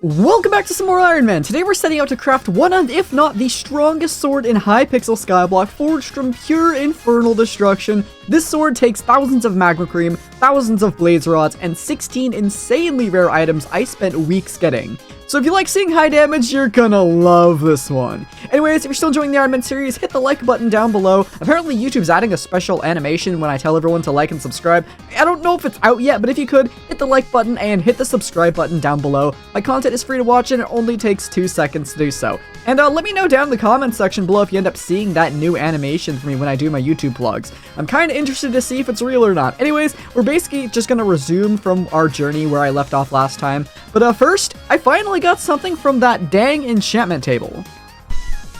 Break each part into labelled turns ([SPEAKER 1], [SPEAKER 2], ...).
[SPEAKER 1] Welcome back to some more Iron Man. Today we're setting out to craft one of, if not the strongest sword in Hypixel Skyblock, forged from pure infernal destruction. This sword takes thousands of magma cream, thousands of blaze rods, and 16 insanely rare items I spent weeks getting. So if you like seeing high damage, you're gonna love this one. Anyways, if you're still enjoying the Iron Man series, hit the like button down below. Apparently YouTube's adding a special animation when I tell everyone to like and subscribe. I don't know if it's out yet, but if you could, hit the like button and hit the subscribe button down below. My content is free to watch and it only takes 2 seconds to do so. And let me know down in the comments section below if you end up seeing that new animation for me when I do my YouTube vlogs. I'm kind of interested to see if it's real or not. Anyways, we're basically just gonna resume from our journey where I left off last time. But first, I finally got something from that dang enchantment table.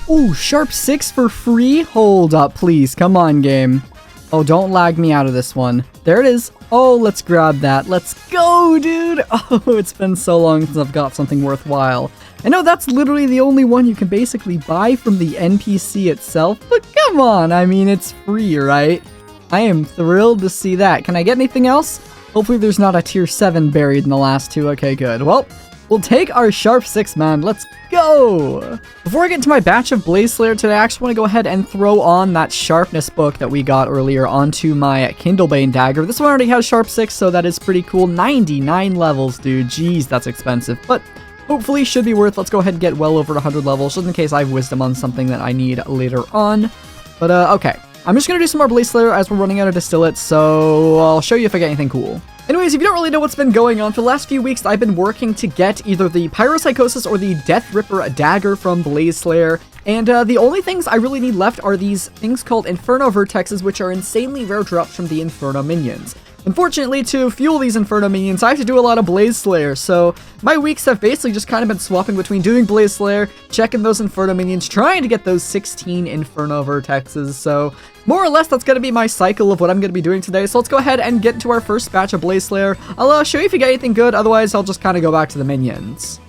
[SPEAKER 1] Ooh, sharp 6 for free? Hold up, please. Come on, game. Oh, don't lag me out of this one. There it is. Oh, let's grab that. Let's go, dude. Oh, it's been so long since I've got something worthwhile. I know that's literally the only one you can basically buy from the NPC itself, but come on, I mean, it's free, right? I am thrilled to see that. Can I get anything else? Hopefully there's not a tier 7 buried in the last two. Okay, good. Well, we'll take our sharp 6, man. Let's go! Before I get into my batch of Blaze Slayer today, I actually want to go ahead and throw on that sharpness book that we got earlier onto my Kindlebane dagger. This one already has sharp 6, so that is pretty cool. 99 levels, dude. Jeez, that's expensive. But hopefully should be worth. Let's go ahead and get well over 100 levels, just in case I have wisdom on something that I need later on. But okay. I'm just going to do some more Blaze Slayer as we're running out of distillates, so I'll show you if I get anything cool. Anyways, if you don't really know what's been going on, for the last few weeks, I've been working to get either the Pyropsychosis or the Deathripper Dagger from Blaze Slayer, and the only things I really need left are these things called Inferno Vertexes, which are insanely rare drops from the Inferno minions. Unfortunately, to fuel these Inferno minions, I have to do a lot of Blaze Slayer, so my weeks have basically just kind of been swapping between doing Blaze Slayer, checking those Inferno minions, trying to get those 16 Inferno Vertexes, so more or less that's going to be my cycle of what I'm going to be doing today. So let's go ahead and get into our first batch of Blaze Slayer. I'll show you if you get anything good, otherwise I'll just kind of go back to the minions.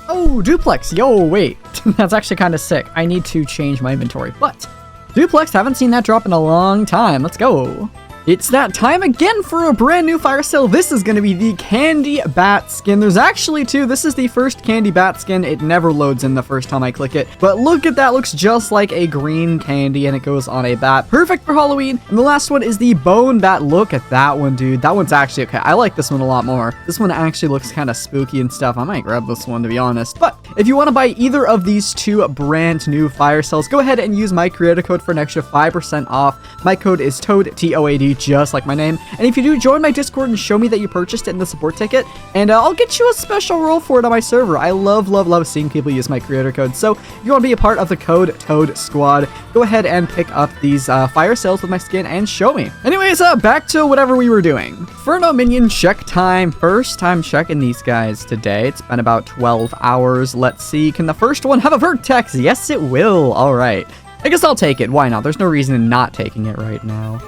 [SPEAKER 1] Oh, Duplex, yo, wait, that's actually kind of sick. I need to change my inventory, but Duplex, haven't seen that drop in a long time. Let's go. It's that time again for a brand new fire sale. This is going to be the Candy Bat skin. There's actually two. This is the first Candy Bat skin. It never loads in the first time I click it. But look at that. Looks just like a green candy and it goes on a bat. Perfect for Halloween. And the last one is the Bone Bat. Look at that one, dude. That one's actually okay. I like this one a lot more. This one actually looks kind of spooky and stuff. I might grab this one to be honest. But if you want to buy either of these two brand new fire sales, go ahead and use my creator code for an extra 5% off. My code is TOAD, T-O-A-D. Just like my name. And if you do, join my Discord and show me that you purchased it in the support ticket, and I'll get you a special roll for it on my server. I love seeing people use my creator code. So if you want to be a part of the Code Toad Squad, go ahead and pick up these fire sales with my skin and show me. Anyways, back to whatever we were doing. Inferno minion check time. First time checking these guys today. It's been about 12 hours. Let's see. Can the first one have a vertex? Yes, it will. All right. I guess I'll take it. Why not? There's no reason in not taking it right now.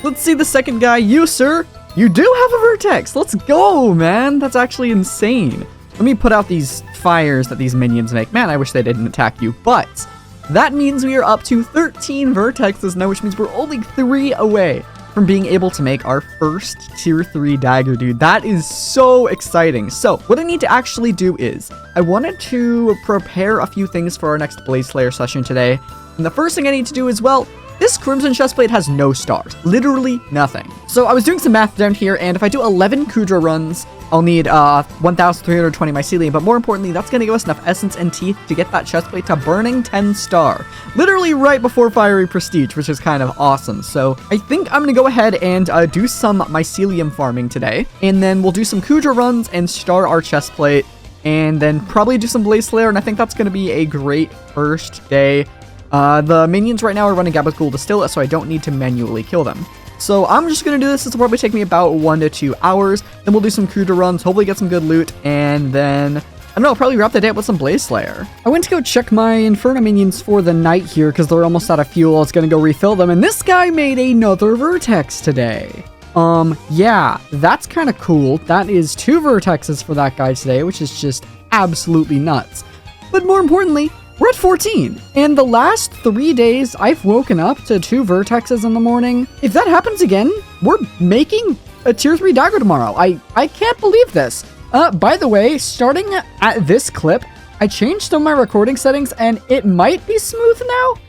[SPEAKER 1] Let's see the second guy. You, sir, you do have a vertex. Let's go, man. That's actually insane. Let me put out these fires that these minions make. Man, I wish they didn't attack you, but that means we are up to 13 vertexes now, which means we're only 3 away from being able to make our first tier 3 dagger, dude. That is so exciting. So what I need to actually do is I wanted to prepare a few things for our next Blaze Slayer session today. And the first thing I need to do is, well, this Crimson chestplate has no stars. Literally nothing. So I was doing some math down here, and if I do 11 Kudra runs, I'll need 1,320 mycelium, but more importantly, that's going to give us enough essence and teeth to get that chestplate to burning 10 star. Literally right before Fiery Prestige, which is kind of awesome. So I think I'm going to go ahead and do some mycelium farming today, and then we'll do some Kudra runs and star our chestplate, and then probably do some Blaze Slayer, and I think that's going to be a great first day. The minions right now are running Gabagool Distillate, so I don't need to manually kill them. So I'm just going to do this. This will probably take me about 1 to 2 hours. Then we'll do some Kudra runs, hopefully get some good loot, and then, I don't know, probably wrap the day up with some Blaze Slayer. I went to go check my Inferno minions for the night here because they're almost out of fuel. I was going to go refill them, and this guy made another vertex today. Yeah, that's kind of cool. That is 2 vertexes for that guy today, which is just absolutely nuts. But more importantly, we're at 14, and the last 3 days, I've woken up to 2 vertexes in the morning. If that happens again, we're making a tier 3 dagger tomorrow. I can't believe this. By the way, starting at this clip, I changed some of my recording settings and it might be smooth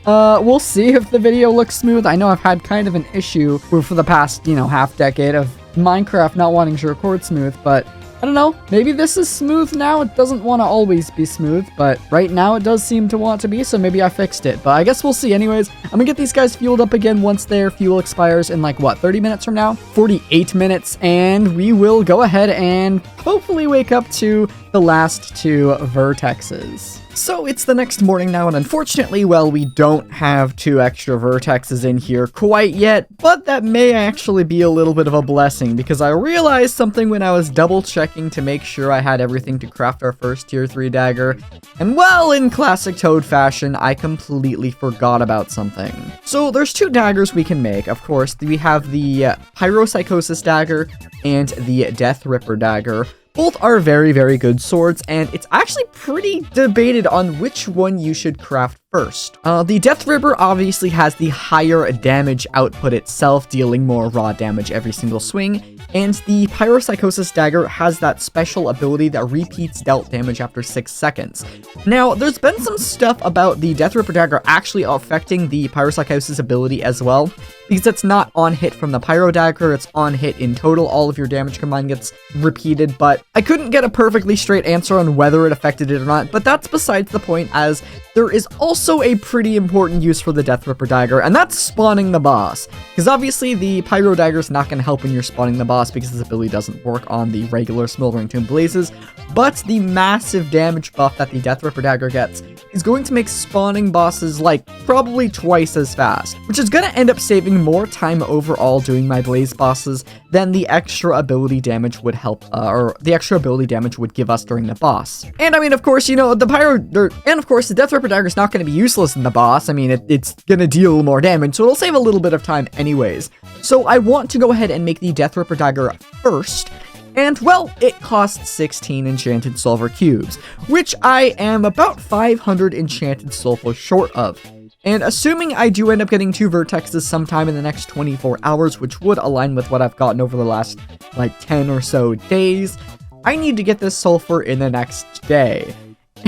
[SPEAKER 1] now. We'll see if the video looks smooth. I know I've had kind of an issue for the past, half decade of Minecraft not wanting to record smooth, but I don't know, maybe this is smooth now. It doesn't want to always be smooth, but right now it does seem to want to be, so maybe I fixed it. But I guess we'll see. Anyways, I'm gonna get these guys fueled up again once their fuel expires in 30 minutes from now? 48 minutes, and we will go ahead and hopefully wake up to the last 2 vertexes. So it's the next morning now, and unfortunately, well, we don't have 2 extra vertexes in here quite yet, but that may actually be a little bit of a blessing, because I realized something when I was double checking to make sure I had everything to craft our first tier 3 dagger, and well, in classic Toad fashion, I completely forgot about something. So there's 2 daggers we can make, of course. We have the Pyropsychosis dagger and the Deathripper dagger. Both are very, very good swords, and it's actually pretty debated on which one you should craft first. The Deathripper obviously has the higher damage output itself, dealing more raw damage every single swing, and the Pyropsychosis dagger has that special ability that repeats dealt damage after 6 seconds. Now, there's been some stuff about the Deathripper dagger actually affecting the Pyropsychosis ability as well, because it's not on hit from the Pyro dagger, it's on hit in total. All of your damage combined gets repeated, but I couldn't get a perfectly straight answer on whether it affected it or not, but that's besides the point, as there is also a pretty important use for the Deathripper dagger, and that's spawning the boss. Because obviously the Pyro dagger is not going to help when you're spawning the boss, because this ability doesn't work on the regular Smoldering Tomb Blazes, but the massive damage buff that the Deathripper dagger gets is going to make spawning bosses probably twice as fast, which is going to end up saving more time overall doing my Blaze bosses than the extra ability damage would help, or the extra ability damage would give us during the boss. And I mean, of course, the Deathripper dagger is not going to be useless in the boss. I mean, it's going to deal more damage, so it'll save a little bit of time anyways. So I want to go ahead and make the Deathripper dagger first. And, well, it costs 16 enchanted sulfur cubes, which I am about 500 enchanted sulfur short of. And assuming I do end up getting 2 vertexes sometime in the next 24 hours, which would align with what I've gotten over the last, 10 or so days, I need to get this sulfur in the next day.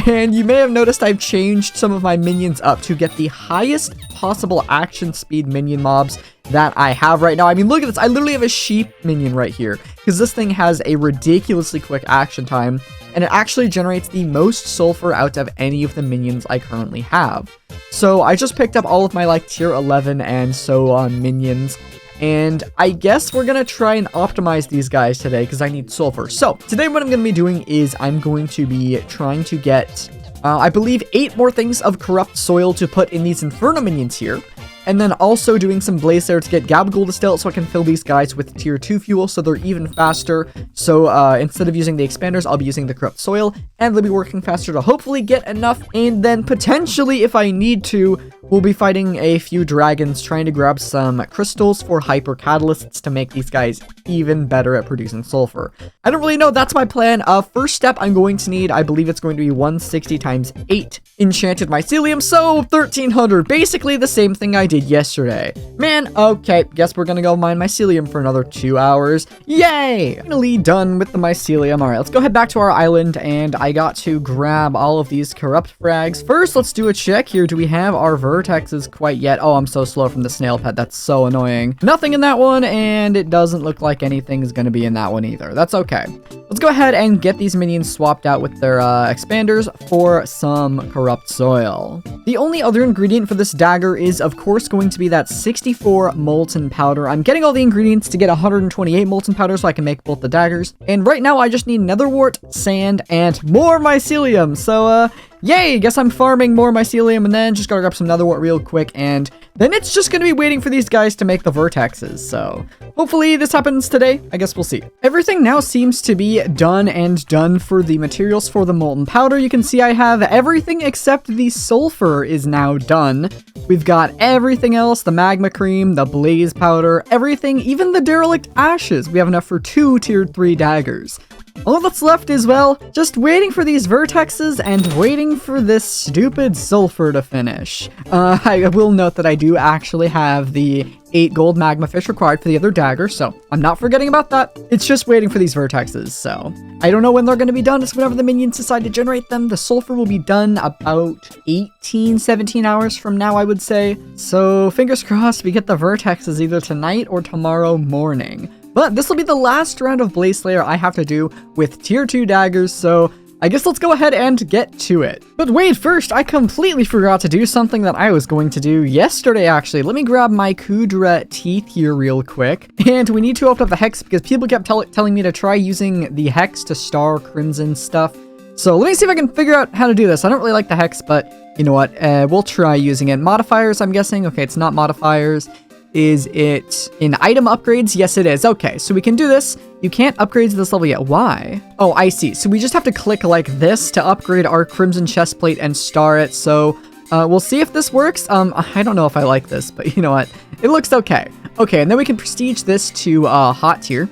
[SPEAKER 1] And you may have noticed I've changed some of my minions up to get the highest possible action speed minion mobs that I have right now. I mean, look at this. I literally have a sheep minion right here, because this thing has a ridiculously quick action time, and it actually generates the most sulfur out of any of the minions I currently have. So I just picked up all of my tier 11 and so on minions, and I guess we're gonna try and optimize these guys today because I need sulfur. So today what I'm gonna be doing is I'm going to be trying to get I believe 8 more things of corrupt soil to put in these Inferno minions here. And then also doing some blaze there to get Gabagool distilled so I can fill these guys with tier 2 fuel so they're even faster. So instead of using the expanders, I'll be using the corrupt soil, and they'll be working faster to hopefully get enough. And then potentially, if I need to, we'll be fighting a few dragons, trying to grab some crystals for hyper catalysts to make these guys even better at producing sulfur. I don't really know. That's my plan. First step, I'm going to need, I believe it's going to be 160 times 8 enchanted mycelium, so 1300. Basically the same thing I did yesterday. Man, okay, guess we're gonna go mine mycelium for another 2 hours. Yay! Finally done with the mycelium. Alright, let's go head back to our island, and I got to grab all of these corrupt frags. First, let's do a check here. Do we have our vertexes quite yet? Oh, I'm so slow from the snail pet. That's so annoying. Nothing in that one, and it doesn't look like anything is gonna be in that one either. That's okay. Let's go ahead and get these minions swapped out with their expanders for some corrupt soil. The only other ingredient for this dagger is, of course, going to be that 64 molten powder. I'm getting all the ingredients to get 128 molten powder so I can make both the daggers. And right now, I just need netherwort, sand, and more mycelium. So, yay! Guess I'm farming more mycelium, and then just gotta grab some netherwort real quick, and then it's just gonna be waiting for these guys to make the vertexes. So hopefully this happens today. I guess we'll see. Everything now seems to be done for the materials for the molten powder. You can see I have everything except the sulfur is now done. We've got everything else, the magma cream, the blaze powder, everything, even the derelict ashes. We have enough for 2 tier 3 daggers. all that's left is, well, just waiting for these vertexes and waiting for this stupid sulfur to finish. I will note that I do actually have the 8 gold magma fish required for the other dagger, so I'm not forgetting about that. It's just waiting for these vertexes, so I don't know when they're going to be done. It's whenever the minions decide to generate them. The sulfur will be done about 18, 17 hours from now, I would say. So fingers crossed we get the vertexes either tonight or tomorrow morning. But this will be the last round of Blaze Slayer I have to do with tier 2 daggers, so I guess let's go ahead and get to it. But wait, first, I completely forgot to do something that I was going to do yesterday, actually. Let me grab my Kudra teeth here real quick. And we need to open up the hex because people kept telling me to try using the hex to star crimson stuff. So let me see if I can figure out how to do this. I don't really like the hex, but you know what? We'll try using it. Modifiers, I'm guessing. Okay, it's not modifiers. Is it in item upgrades? Yes, it is. Okay, so we can do this. You can't upgrade to this level yet. Why? Oh, I see. So we just have to click like this to upgrade our crimson chestplate and star it. So we'll see if this works. I don't know if I like this, but you know what? It looks okay. Okay, and then we can prestige this to hot tier.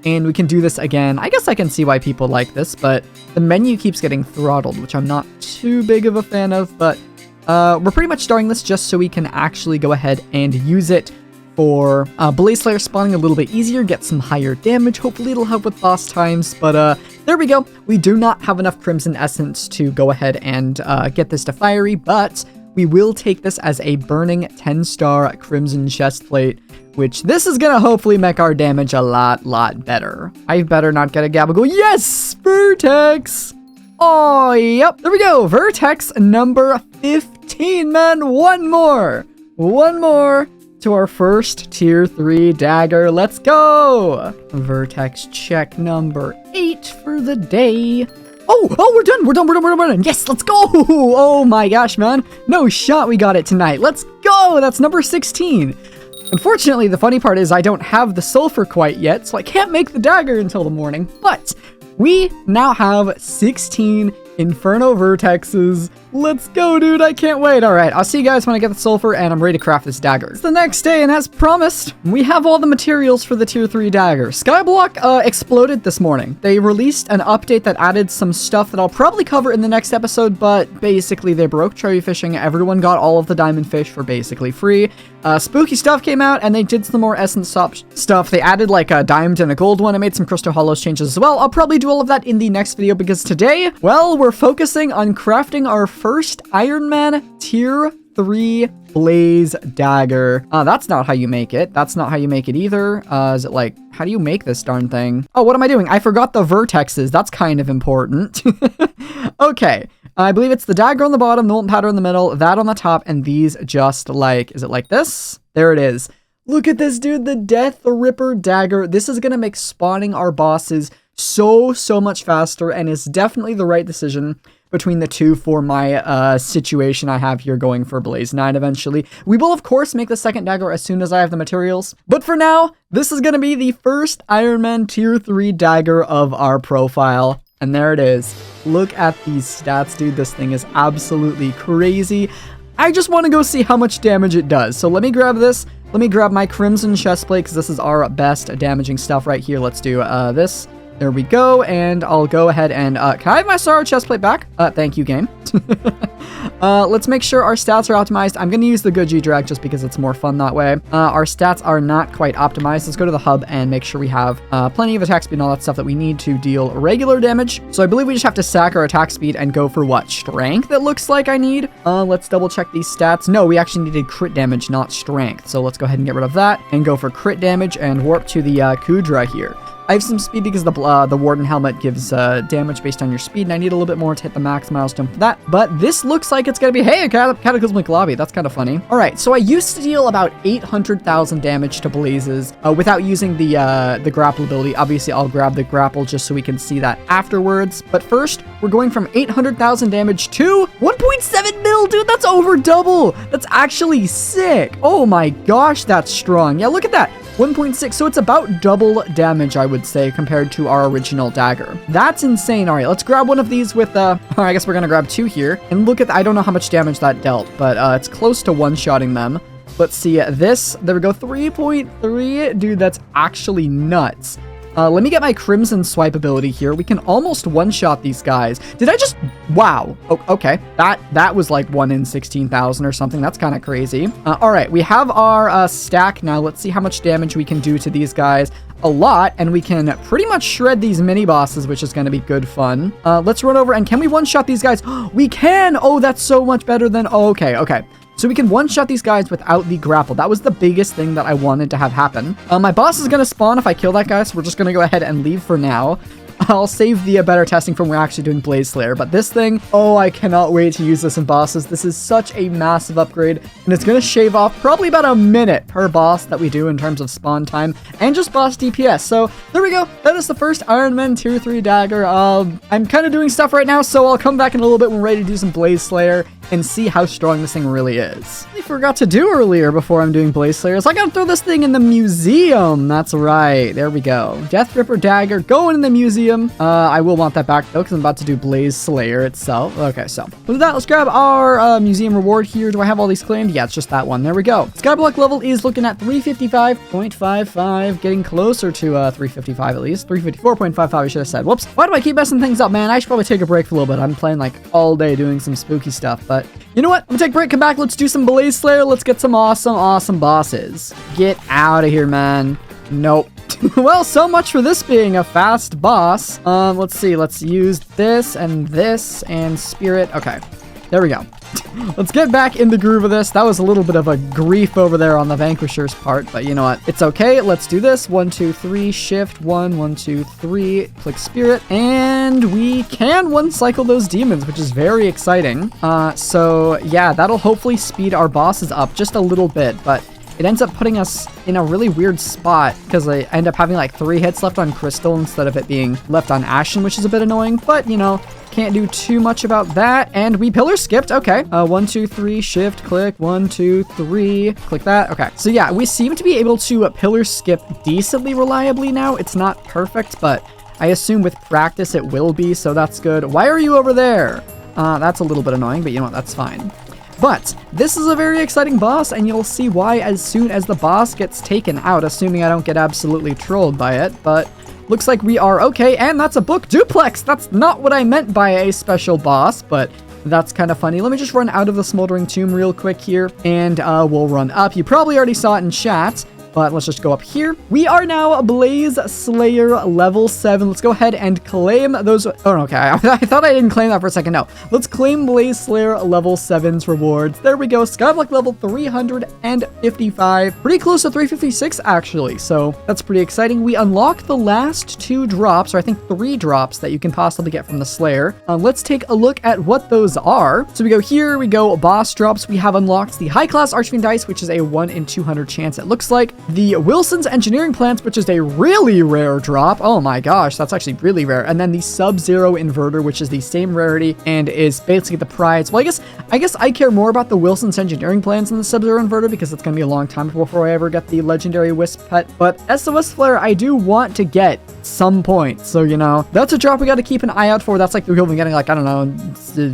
[SPEAKER 1] And we can do this again. I guess I can see why people like this, but the menu keeps getting throttled, which I'm not too big of a fan of, but we're pretty much starting this just so we can actually go ahead and use it for Blaze Slayer spawning a little bit easier, get some higher damage. Hopefully it'll help with boss times, but there we go. We do not have enough Crimson Essence to go ahead and get this to Fiery, but we will take this as a burning 10-star Crimson Chestplate, which this is gonna hopefully make our damage a lot better. I better not get a Gabagool. Yes! Vertex! Oh, yep. There we go. Vertex number 15, man. One more to our first tier 3 dagger. Let's go. Vertex check number 8 for the day. Oh, we're done. Yes, let's go. Oh my gosh, man. No shot we got it tonight. Let's go. That's number 16. Unfortunately, the funny part is I don't have the sulfur quite yet, so I can't make the dagger until the morning, but we now have 16 Inferno Vertexes. Let's go, dude. I can't wait. All right, I'll see you guys when I get the sulfur and I'm ready to craft this dagger. It's the next day, and as promised, we have all the materials for the tier 3 dagger. Skyblock exploded this morning. They released an update that added some stuff that I'll probably cover in the next episode, but basically they broke cherry fishing. Everyone got all of the diamond fish for basically free. Spooky stuff came out, and they did some more essence stuff. They added like a diamond and a gold one. I made some crystal hollows changes as well. I'll probably do all of that in the next video because today, well, we're focusing on crafting our first IRONMAN tier 3 Blaze Dagger. That's not how you make it. That's not how you make it either. Is it like, how do you make this darn thing? Oh, what am I doing? I forgot the vertexes. That's kind of important. Okay. I believe it's the dagger on the bottom, the molten powder in the middle, that on the top, and these just like, is it like this? There it is. Look at this, dude, the Deathripper Dagger. This is going to make spawning our bosses so much faster, and is definitely the right decision between the two for my situation I have here going for Blaze 9 eventually. We will, of course, make the second dagger as soon as I have the materials. But for now, this is going to be the first IRONMAN tier 3 dagger of our profile. And there it is. Look at these stats, dude. This thing is absolutely crazy. I just want to go see how much damage it does. So let me grab this. Let me grab my Crimson Chestplate because this is our best damaging stuff right here. Let's do this. There we go, and I'll go ahead and, can I have my Sorrow Chestplate back? Thank you, game. Let's make sure our stats are optimized. I'm gonna use the Good G Drag just because it's more fun that way. Our stats are not quite optimized. Let's go to the hub and make sure we have plenty of attack speed and all that stuff that we need to deal regular damage. So I believe we just have to sack our attack speed and go for what? Strength, it looks like I need. Let's double check these stats. No, we actually needed crit damage, not strength. So let's go ahead and get rid of that and go for crit damage and warp to the Kudra here. I have some speed because the Warden Helmet gives damage based on your speed, and I need a little bit more to hit the max milestone for that. But this looks like it's going to be, hey, a Cataclysmic Lobby. That's kind of funny. All right, so I used to deal about 800,000 damage to Blazes without using the grapple ability. Obviously, I'll grab the grapple just so we can see that afterwards. But first, we're going from 800,000 damage to 1.7 mil, dude. That's over double. That's actually sick. Oh my gosh, that's strong. Yeah, look at that. 1.6, so it's about double damage, I would say, compared to our original dagger. That's insane. All right, let's grab one of these with, I guess we're gonna grab 2 here. And look at, I don't know how much damage that dealt, but it's close to one-shotting them. Let's see, this, there we go, 3.3. Dude, that's actually nuts. Let me get my Crimson Swipe ability here. We can almost one-shot these guys. Did I just... Wow. Okay. That was like 1 in 16,000 or something. That's kind of crazy. All right. We have our stack now. Let's see how much damage we can do to these guys. A lot, and we can pretty much shred these mini bosses, which is going to be good fun. Let's run over, and can we one-shot these guys? We can! Oh, that's so much better than... Oh, okay. So we can one-shot these guys without the grapple. That was the biggest thing that I wanted to have happen. My boss is going to spawn if I kill that guy, so we're just going to go ahead and leave for now. I'll save the better testing from when we're actually doing Blaze Slayer. But this thing, oh, I cannot wait to use this in bosses. This is such a massive upgrade, and it's going to shave off probably about a minute per boss that we do in terms of spawn time and just boss DPS. So there we go. That is the first Iron Man Tier 3 dagger. I'm kind of doing stuff right now, so I'll come back in a little bit when we're ready to do some Blaze Slayer and see how strong this thing really is. I forgot to do earlier before I'm doing Blaze Slayer, so I gotta throw this thing in the museum. That's right. There we go. Deathripper dagger going in the museum. I will want that back though, because I'm about to do Blaze Slayer itself. Okay, so with that, let's grab our museum reward here. Do I have all these claimed? Yeah, it's just that one. There we go. Skyblock level is looking at 355.55, getting closer to 355 at least. 354.55, I should have said. Whoops. Why do I keep messing things up, man? I should probably take a break for a little bit. I'm playing like all day doing some spooky stuff, but you know what? I'm gonna take a break, come back, let's do some Blaze Slayer. Let's get some awesome bosses. Get out of here, man. Nope. Well, so much for this being a fast boss. Let's see. Let's use this and spirit. Okay, there we go. Let's get back in the groove of this. That was a little bit of a grief over there on the Vanquisher's part, but you know what? It's okay. Let's do this. 1, 2, 3, shift. 1, 1, 2, 3, click spirit, and we can one cycle those demons, which is very exciting. So yeah, that'll hopefully speed our bosses up just a little bit, but it ends up putting us in a really weird spot because I end up having like 3 hits left on Crystal instead of it being left on Ashen, which is a bit annoying, but you know, can't do too much about that. And we pillar skipped. Okay. 1, 2, 3, shift, click. 1, 2, 3, click that. Okay. So yeah, we seem to be able to pillar skip decently reliably now. It's not perfect, but I assume with practice it will be, so that's good. Why are you over there? That's a little bit annoying, but you know what? That's fine. But this is a very exciting boss, and you'll see why as soon as the boss gets taken out, assuming I don't get absolutely trolled by it. But looks like we are okay, and that's a book duplex. That's not what I meant by a special boss, but that's kind of funny. Let me just run out of the Smoldering Tomb real quick here, and we'll run up. You probably already saw it in chat, but let's just go up here. We are now Blaze Slayer level 7. Let's go ahead and claim those. Oh, okay. I thought I didn't claim that for a second. No. Let's claim Blaze Slayer level 7's rewards. There we go. Skyblock level 355. Pretty close to 356, actually. So that's pretty exciting. We unlock the last 2 drops, or I think 3 drops that you can possibly get from the Slayer. Let's take a look at what those are. So we go here. We go boss drops. We have unlocked the high class Archfiend Dice, which is a 1 in 200 chance, it looks like. The Wilson's Engineering Plants, which is a really rare drop. Oh my gosh, that's actually really rare. And then the Sub-Zero Inverter, which is the same rarity and is basically the prize. Well, I guess I care more about the Wilson's Engineering Plants than the Sub-Zero Inverter because it's going to be a long time before I ever get the legendary Wisp pet. But SOS Flare, I do want to get some point. So, you know, that's a drop we got to keep an eye out for. That's like the equivalent of getting, like, I don't know,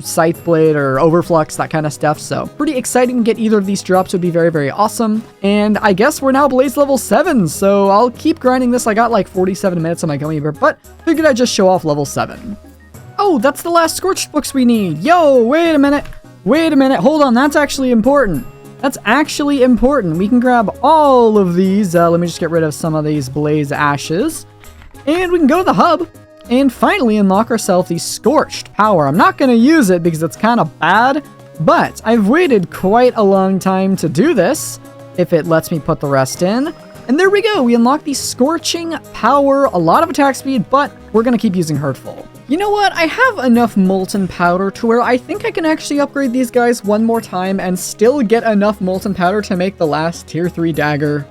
[SPEAKER 1] Scythe Blade or Overflux, that kind of stuff. So pretty exciting to get either of these drops would be very, very awesome. And I guess we're now Blaze level 7, so I'll keep grinding this. I got like 47 minutes on my gummy bear, but figured I'd just show off level 7. Oh, that's the last Scorched books we need. Yo, wait a minute. Hold on, that's actually important. We can grab all of these. Let me just get rid of some of these Blaze Ashes. And we can go to the hub and finally unlock ourselves the Scorched Power. I'm not going to use it because it's kind of bad, but I've waited quite a long time to do this, if it lets me put the rest in. And there we go. We unlock the Scorching Power, a lot of attack speed, but we're going to keep using Hurtful. You know what? I have enough Molten Powder to where I think I can actually upgrade these guys one more time and still get enough Molten Powder to make the last Tier 3 dagger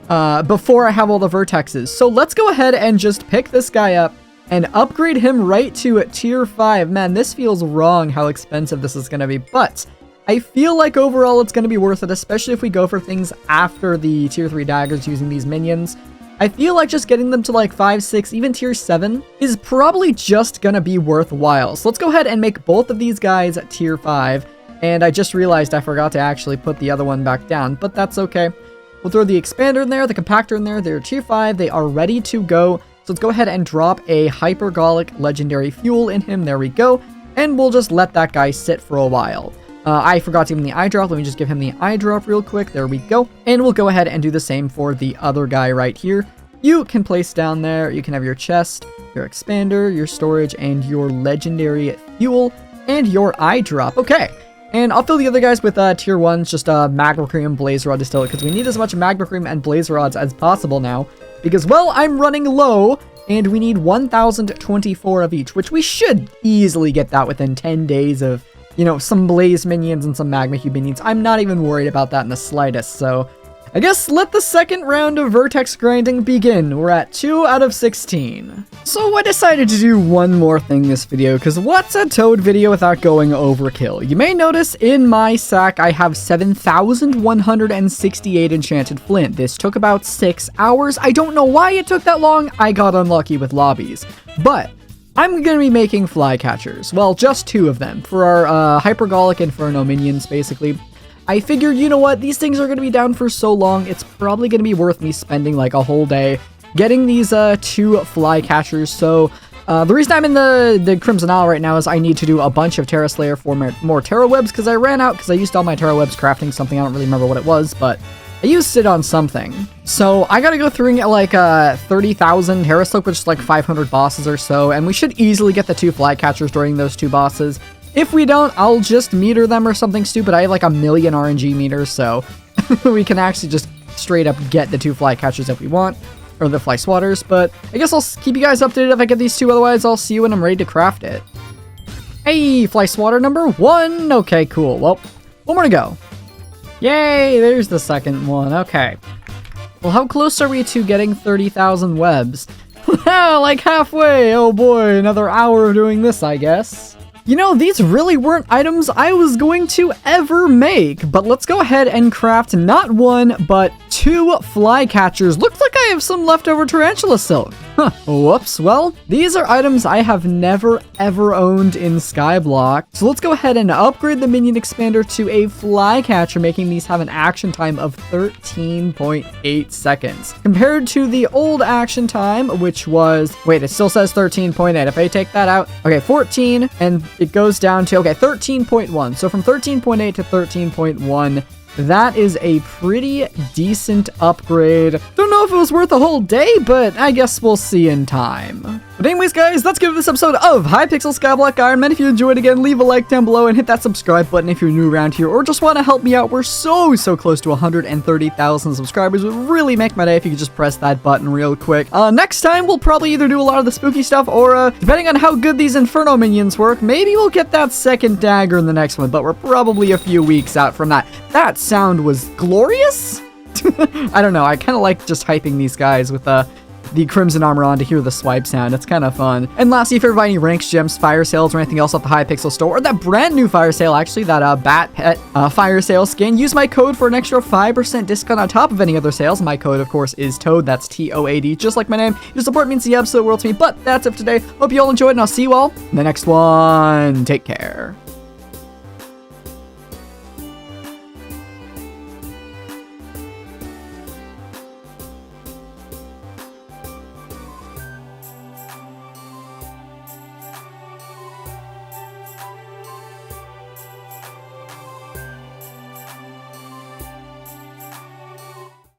[SPEAKER 1] before I have all the vertexes. So let's go ahead and just pick this guy up and upgrade him right to Tier 5. Man, this feels wrong how expensive this is going to be, but I feel like overall it's going to be worth it, especially if we go for things after the Tier 3 daggers using these minions. I feel like just getting them to like 5, 6, even Tier 7 is probably just going to be worthwhile. So let's go ahead and make both of these guys at Tier 5. And I just realized I forgot to actually put the other one back down, but that's okay. We'll throw the expander in there, the compactor in there. They're Tier 5. They are ready to go. So let's go ahead and drop a Hypergolic Legendary Fuel in him. There we go. And we'll just let that guy sit for a while. I forgot to give him the eye drop. Let me just give him the eye drop real quick. There we go. And we'll go ahead and do the same for the other guy right here. You can place down there, you can have your chest, your expander, your storage, and your legendary fuel, and your eye drop. Okay. And I'll fill the other guys with tier 1s, just magma cream, blaze rod distillate, because we need as much magma cream and blaze rods as possible now. Because, well, I'm running low, and we need 1,024 of each, which we should easily get that within 10 days of, you know, some blaze minions and some magma cube minions. I'm not even worried about that in the slightest, so I guess let the second round of vertex grinding begin. We're at 2 out of 16. So I decided to do one more thing this video, because what's a Toad video without going overkill? You may notice in my sack I have 7,168 enchanted flint. This took about 6 hours. I don't know why it took that long. I got unlucky with lobbies. But I'm going to be making flycatchers. Well, just 2 of them for our Hypergolic Inferno minions, basically. I figured, you know what, these things are going to be down for so long, it's probably going to be worth me spending like a whole day getting these 2 flycatchers. So the reason I'm in the Crimson Isle right now is I need to do a bunch of Terra Slayer for more Terra Webs, because I ran out, because I used all my Terra Webs crafting something. I don't really remember what it was, but I used it on something. So I gotta go through and get like 30,000 Terra Slip, which is like 500 bosses or so, and we should easily get the 2 flycatchers during those 2 bosses. If we don't, I'll just meter them or something stupid. I have like 1,000,000 RNG meters, so we can actually just straight up get the 2 flycatchers if we want, or the fly swatters. But I guess I'll keep you guys updated if I get these 2, otherwise I'll see you when I'm ready to craft it. Hey, fly swatter number 1. Okay, cool. Well, 1 more to go. Yay, there's the second one. Okay. Well, how close are we to getting 30,000 webs? Like halfway. Oh boy, another hour of doing this, I guess. You know, these really weren't items I was going to ever make, but let's go ahead and craft not 1, but 2 flycatchers. Looks like I have some leftover tarantula silk. Huh, whoops. Well, these are items I have never ever owned in Skyblock. So let's go ahead and upgrade the minion expander to a flycatcher, making these have an action time of 13.8 seconds. Compared to the old action time, which was, wait, it still says 13.8. If I take that out, okay, 14, and it goes down to, okay, 13.1. So from 13.8 to 13.1, that is a pretty decent upgrade. Don't know if it was worth a whole day, but I guess we'll see in time. But anyways, guys, that's good for this episode of Hypixel Skyblock IRONMAN. If you enjoyed, again, leave a like down below and hit that subscribe button if you're new around here or just want to help me out. We're so close to 130,000 subscribers. It would really make my day if you could just press that button real quick. Next time, we'll probably either do a lot of the spooky stuff or, depending on how good these Inferno minions work, maybe we'll get that second dagger in the next one, but we're probably a few weeks out from that. That sound was glorious? I don't know, I kind of like just hyping these guys with the Crimson armor on to hear the swipe sound. It's kind of fun. And lastly, if you ever buy any ranks, gems, fire sales, or anything else off the Hypixel store, or that brand new fire sale, actually, that Bat Pet fire sale skin, use my code for an extra 5% discount on top of any other sales. My code, of course, is TOAD. That's TOAD, just like my name. Your support means the absolute world to me. But that's it for today. Hope you all enjoyed, and I'll see you all in the next one. Take care.